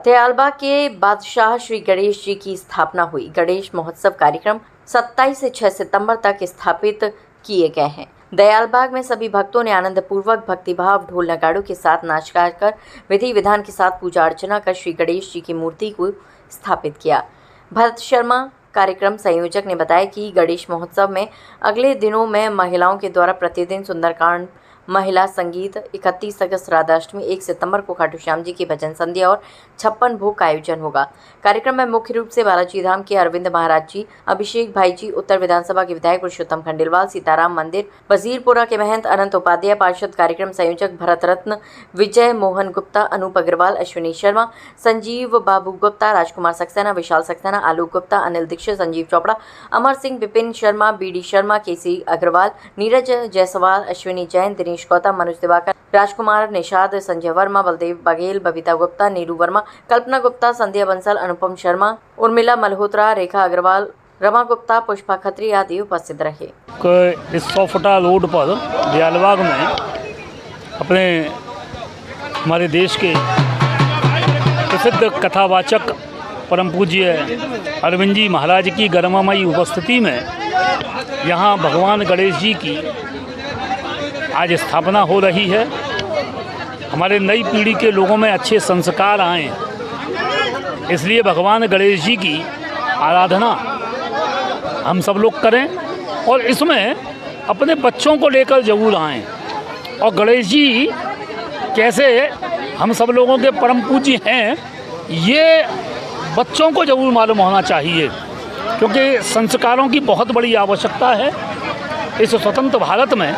दयालबाग के बादशाह श्री गणेश जी की स्थापना हुई। गणेश महोत्सव कार्यक्रम 27 से 6 सितंबर तक स्थापित किए गए हैं। दयालबाग में सभी भक्तों ने आनंद पूर्वक भक्तिभाव ढोल नगाड़ों के साथ नाच गा कर विधि विधान के साथ पूजा अर्चना कर श्री गणेश जी की मूर्ति को स्थापित किया। भरत शर्मा कार्यक्रम संयोजक ने बताया कि गणेश महोत्सव में अगले दिनों में महिलाओं के द्वारा प्रतिदिन सुंदरकांड, महिला संगीत, 31 अगस्त राधाष्टमी, 1 सितंबर को खाटू श्याम जी की भजन संध्या और 56 भोग का आयोजन होगा। कार्यक्रम में मुख्य रूप से बालाजी धाम के अरविंद महाराज जी, अभिषेक भाई जी, उत्तर विधानसभा के विधायक पुरुषोत्तम खंडेलवाल, सीताराम मंदिर वजीरपुरा के महंत अनंत उपाध्याय, पार्षद कार्यक्रम संयोजक भरत रत्न, विजय मोहन गुप्ता, अनूप अग्रवाल, अश्विनी शर्मा, संजीव बाबू गुप्ता, राजकुमार सक्सेना, विशाल सक्सेना, आलोक गुप्ता, अनिल दीक्षित, संजीव चोपड़ा, अमर सिंह, विपिन शर्मा, बीडी शर्मा, केसी अग्रवाल, नीरज जायसवाल, अश्विनी जैन, दिनेश गौतम, मनोज दिवाकर, राजकुमार निषाद, संजय वर्मा, बलदेव बघेल, बबीता गुप्ता, नीरू वर्मा, कल्पना गुप्ता, संध्या बंसल, अनुपम शर्मा, उर्मिला मल्होत्रा, रेखा अग्रवाल, रमा गुप्ता, पुष्पा खत्री आदि उपस्थित रहे। इस 100 फुटा रोड पर दयालबाग में अपने हमारे देश के प्रसिद्ध कथावाचक परम पूज्य अरविंद जी महाराज की गरिमामयी उपस्थिति में यहाँ भगवान गणेश जी की आज स्थापना हो रही है। हमारे नई पीढ़ी के लोगों में अच्छे संस्कार आएँ, इसलिए भगवान गणेश जी की आराधना हम सब लोग करें और इसमें अपने बच्चों को लेकर जरूर आएँ। और गणेश जी कैसे हम सब लोगों के परम पूज्य हैं, ये बच्चों को जरूर मालूम होना चाहिए, क्योंकि संस्कारों की बहुत बड़ी आवश्यकता है। इस स्वतंत्र भारत में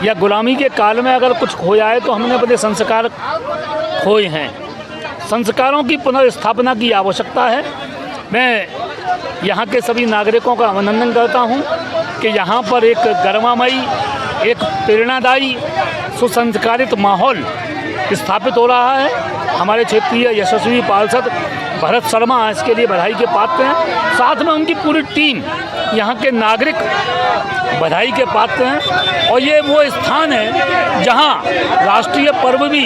या गुलामी के काल में अगर कुछ खो जाए तो हमने अपने संस्कार खोए हैं। संस्कारों की पुनर्स्थापना की आवश्यकता है। मैं यहाँ के सभी नागरिकों का अभिनंदन करता हूँ कि यहाँ पर एक गरिमामयी, एक प्रेरणादायी, सुसंस्कारित माहौल स्थापित हो रहा है। हमारे क्षेत्रीय यशस्वी पार्षद भरत शर्मा इसके लिए बधाई के पात्र हैं, साथ में उनकी पूरी टीम, यहाँ के नागरिक बधाई के पात्र हैं। और ये वो स्थान है जहाँ राष्ट्रीय पर्व भी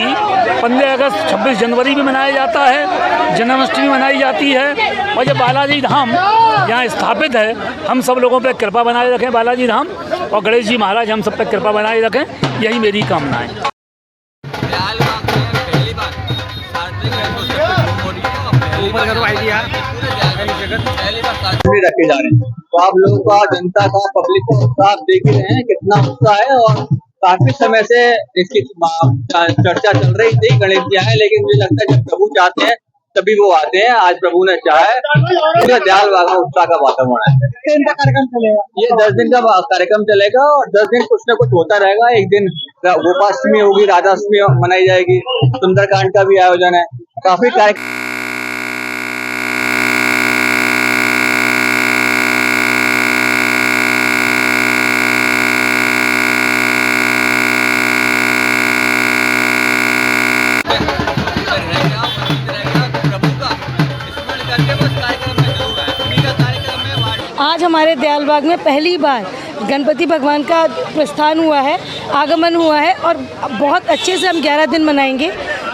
15 अगस्त 26 जनवरी भी मनाया जाता है, जन्माष्टमी मनाई जाती है। और ये बालाजी धाम यहाँ स्थापित है। हम सब लोगों पर कृपा बनाए रखें बालाजी धाम, और गणेश जी महाराज हम सब पर कृपा बनाए रखें, यही मेरी कामना है। रखे जा रहे हैं तो आप लोगों का, जनता का, पब्लिक का उत्साह देख ही रहे हैं कितना उत्साह है। और काफी समय से इसकी चर्चा चल रही थी गणेश जी आए, लेकिन मुझे लगता है जब प्रभु चाहते हैं तभी वो आते हैं। आज प्रभु ने चाहा है, पूरा दयालबाग में उत्साह का वातावरण है। कितने दिन का कार्यक्रम चलेगा? ये 10 दिन का कार्यक्रम चलेगा और 10 दिन कुछ न कुछ होता रहेगा। एक दिन गोपाष्टमी होगी, राधाष्टमी मनाई जाएगी, सुंदरकांड का भी आयोजन है, काफी कार्यक्रम। आज हमारे दयालबाग में पहली बार गणपति भगवान का प्रस्थान हुआ है, आगमन हुआ है, और बहुत अच्छे से हम 11 दिन मनाएंगे,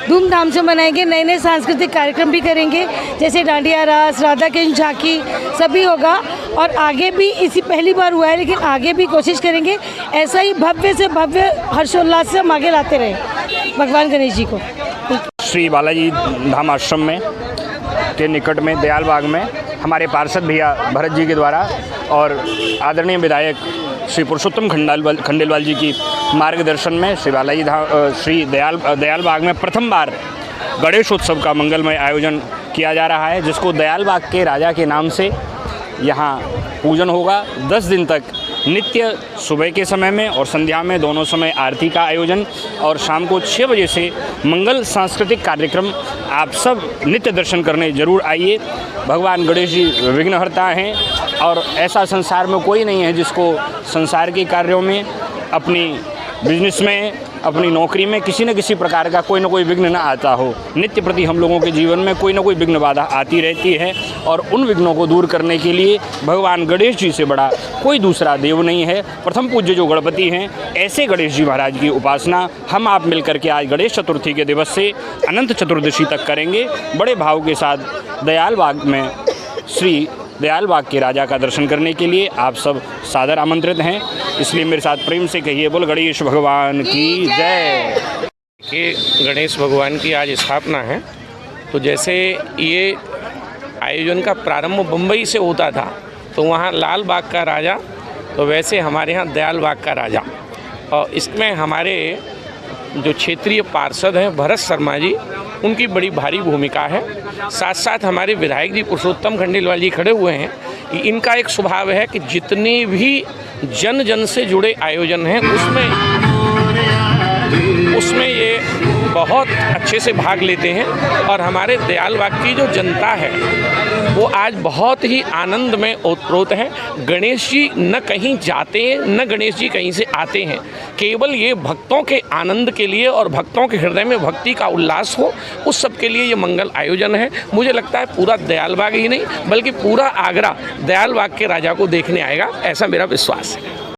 धूमधाम से मनाएंगे। नए नए सांस्कृतिक कार्यक्रम भी करेंगे, जैसे डांडिया रास, राधा कृष्ण झांकी, सभी होगा। और आगे भी इसी पहली बार हुआ है, लेकिन आगे भी कोशिश करेंगे ऐसा ही भव्य से भव्य हर्षोल्लास से हम आगे लाते रहे भगवान गणेश जी को। श्री बालाजी धाम आश्रम में के निकट में दयालबाग में हमारे पार्षद भैया भरत जी के द्वारा और आदरणीय विधायक श्री पुरुषोत्तम खंडेलवाल जी की मार्गदर्शन में श्री दयालबाग में प्रथम बार गणेश उत्सव का मंगलमय आयोजन किया जा रहा है, जिसको दयालबाग के राजा के नाम से यहाँ पूजन होगा। 10 दिन तक नित्य सुबह के समय में और संध्या में दोनों समय आरती का आयोजन, और शाम को 6 बजे से मंगल सांस्कृतिक कार्यक्रम। आप सब नित्य दर्शन करने जरूर आइए। भगवान गणेश जी विघ्नहर्ता हैं, और ऐसा संसार में कोई नहीं है जिसको संसार के कार्यों में, अपनी बिजनेस में, अपनी नौकरी में किसी न किसी प्रकार का कोई ना कोई विघ्न न आता हो। नित्य प्रति हम लोगों के जीवन में कोई ना कोई विघ्न बाधा आती रहती है और उन विघ्नों को दूर करने के लिए भगवान गणेश जी से बड़ा कोई दूसरा देव नहीं है। प्रथम पूज्य जो गणपति हैं, ऐसे गणेश जी महाराज की उपासना हम आप मिलकर के आज गणेश चतुर्थी के दिवस से अनंत चतुर्दशी तक करेंगे। बड़े भाव के साथ दयालबाग में श्री दयालबाग के राजा का दर्शन करने के लिए आप सब सादर आमंत्रित हैं। इसलिए मेरे साथ प्रेम से कहिए, बोल गणेश भगवान की जय। कि गणेश भगवान की आज स्थापना है, तो जैसे ये आयोजन का प्रारंभ बम्बई से होता था तो वहाँ लाल बाग का राजा, तो वैसे हमारे यहाँ दयालबाग का राजा। और इसमें हमारे जो क्षेत्रीय पार्षद हैं भरत शर्मा जी, उनकी बड़ी भारी भूमिका है। साथ साथ हमारे विधायक जी पुरुषोत्तम खंडेलवाल जी खड़े हुए हैं। इनका एक स्वभाव है कि जितने भी जन जन से जुड़े आयोजन हैं उसमें ये बहुत अच्छे से भाग लेते हैं। और हमारे दयालबाग की जो जनता है वो आज बहुत ही आनंद में ओतप्रोत है। गणेश जी न कहीं जाते हैं, न गणेश जी कहीं से आते हैं। केवल ये भक्तों के आनंद के लिए और भक्तों के हृदय में भक्ति का उल्लास हो, उस सब के लिए ये मंगल आयोजन है। मुझे लगता है पूरा दयालबाग ही नहीं बल्कि पूरा आगरा दयालबाग के राजा को देखने आएगा, ऐसा मेरा विश्वास है।